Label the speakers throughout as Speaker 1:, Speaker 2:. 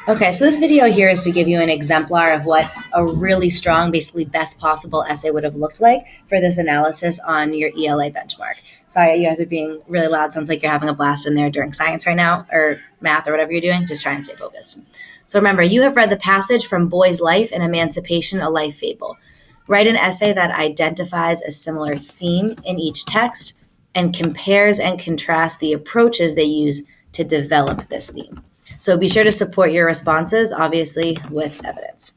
Speaker 1: Okay, so this video here is to give you an exemplar of what a really strong, basically best possible essay would have looked like for this analysis on your ELA benchmark. Sorry, you guys are being really loud. Sounds like you're having a blast in there during science right now, or math, or whatever you're doing. Just try and stay focused. So remember, you have read the passage from Boy's Life and Emancipation, a Life Fable. Write an essay that identifies a similar theme in each text and compares and contrasts the approaches they use to develop this theme. So be sure to support your responses, obviously, with evidence.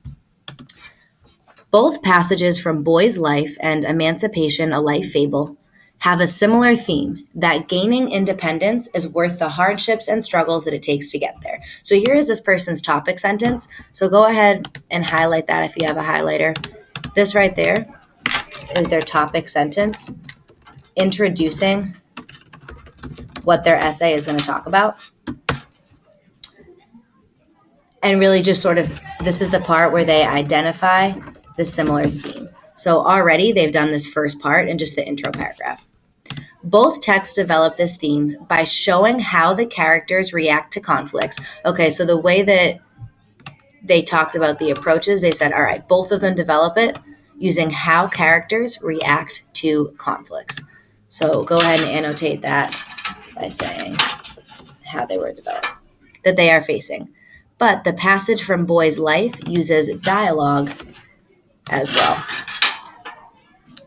Speaker 1: Both passages from Boy's Life and Emancipation, a Life Fable, have a similar theme that gaining independence is worth the hardships and struggles that it takes to get there. So here is this person's topic sentence. So go ahead and highlight that if you have a highlighter. This right there is their topic sentence, introducing what their essay is going to talk about. And really just sort of, this is the part where they identify the similar theme. So already they've done this first part in just the intro paragraph. Both texts develop this theme by showing how the characters react to conflicts. Okay, so the way that they talked about the approaches, they said, all right, both of them develop it using how characters react to conflicts. So go ahead and annotate that by saying how they were developed, that they are facing. But the passage from Boy's Life uses dialogue as well.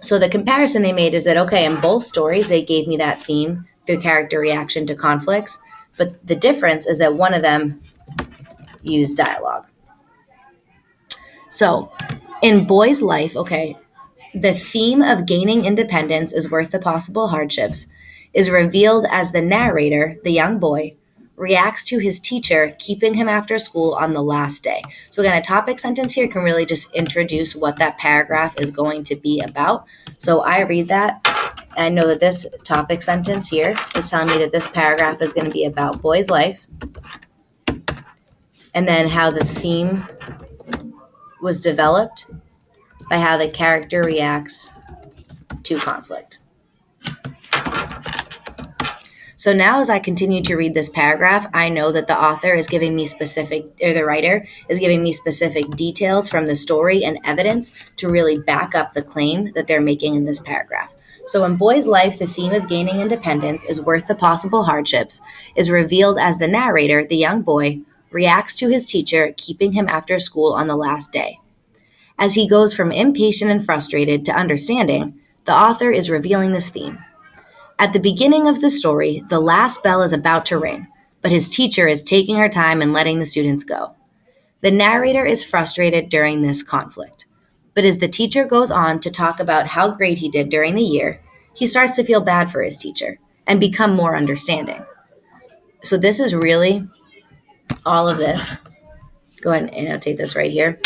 Speaker 1: So the comparison they made is that, okay, in both stories, they gave me that theme through character reaction to conflicts. But the difference is that one of them used dialogue. So in Boy's Life, okay, the theme of gaining independence is worth the possible hardships is revealed as the narrator, the young boy, reacts to his teacher keeping him after school on the last day. So again, a topic sentence here can really just introduce what that paragraph is going to be about. So I read that, and I know that this topic sentence here is telling me that this paragraph is going to be about Boy's life, and then how the theme was developed by how the character reacts to conflict. So now as I continue to read this paragraph, I know that the author is giving me the writer is giving me specific details from the story and evidence to really back up the claim that they're making in this paragraph. So in Boy's Life, the theme of gaining independence is worth the possible hardships is revealed as the narrator, the young boy, reacts to his teacher keeping him after school on the last day. As he goes from impatient and frustrated to understanding, the author is revealing this theme. At the beginning of the story, the last bell is about to ring, but his teacher is taking her time and letting the students go. The narrator is frustrated during this conflict, but as the teacher goes on to talk about how great he did during the year, he starts to feel bad for his teacher and become more understanding. So this is really all of this. Go ahead and annotate this right here.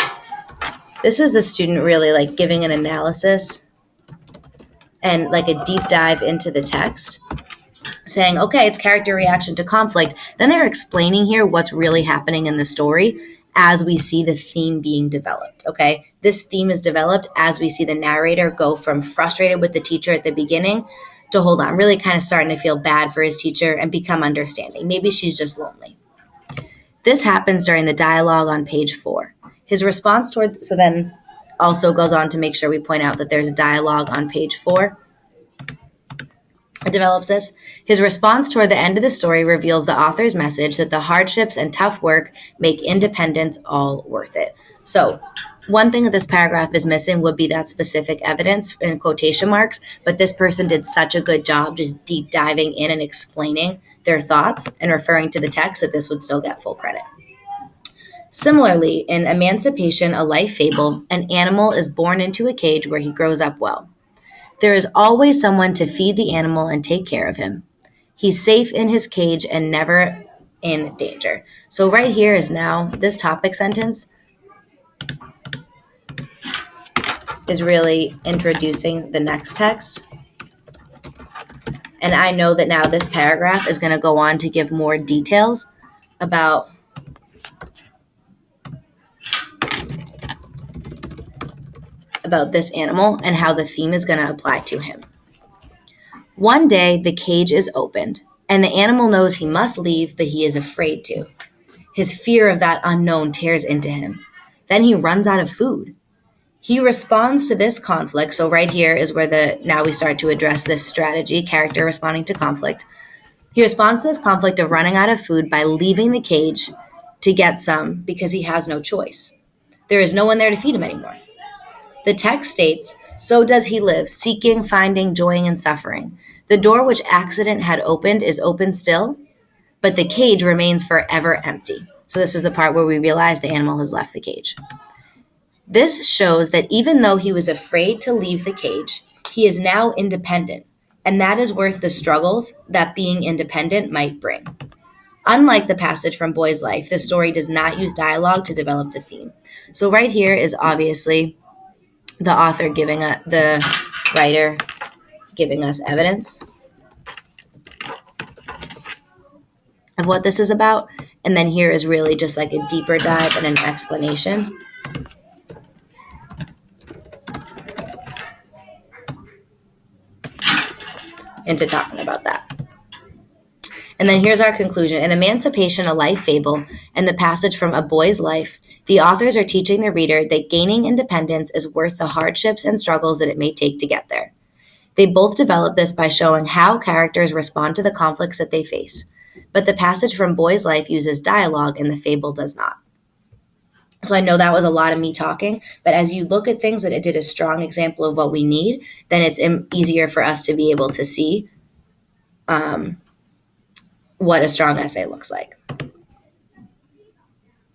Speaker 1: This is the student really like giving an analysis and like a deep dive into the text, saying, okay, it's character reaction to conflict. Then they're explaining here what's really happening in the story as we see the theme being developed, okay? This theme is developed as we see the narrator go from frustrated with the teacher at the beginning to, hold on, really kind of starting to feel bad for his teacher and become understanding. Maybe she's just lonely. This happens during the dialogue on page 4. His response so then also goes on to make sure we point out that there's dialogue on page 4. It develops this. His response toward the end of the story reveals the author's message that the hardships and tough work make independence all worth it. So one thing that this paragraph is missing would be that specific evidence in quotation marks, but this person did such a good job just deep diving in and explaining their thoughts and referring to the text that this would still get full credit. Similarly, in Emancipation, a Life Fable, an animal is born into a cage where he grows up well. There is always someone to feed the animal and take care of him. He's safe in his cage and never in danger. So right here is now this topic sentence is really introducing the next text. And I know that now this paragraph is going to go on to give more details about this animal and how the theme is going to apply to him. One day, the cage is opened, and the animal knows he must leave, but he is afraid to. His fear of that unknown tears into him. Then he runs out of food. He responds to this conflict. So right here is where now we start to address this strategy, character responding to conflict. He responds to this conflict of running out of food by leaving the cage to get some because he has no choice. There is no one there to feed him anymore. The text states, "So does he live, seeking, finding, joying, and suffering. The door which accident had opened is open still, but the cage remains forever empty." So this is the part where we realize the animal has left the cage. This shows that even though he was afraid to leave the cage, he is now independent, and that is worth the struggles that being independent might bring. Unlike the passage from Boy's Life, this story does not use dialogue to develop the theme. So right here is obviously the author the writer giving us evidence of what this is about. And then here is really just like a deeper dive and an explanation into talking about that. And then here's our conclusion. In Emancipation, a Life Fable, and the passage from A Boy's Life, the authors are teaching the reader that gaining independence is worth the hardships and struggles that it may take to get there. They both develop this by showing how characters respond to the conflicts that they face. But the passage from Boy's Life uses dialogue and the fable does not. So I know that was a lot of me talking, but as you look at things that it did a strong example of what we need, then it's easier for us to be able to see what a strong essay looks like.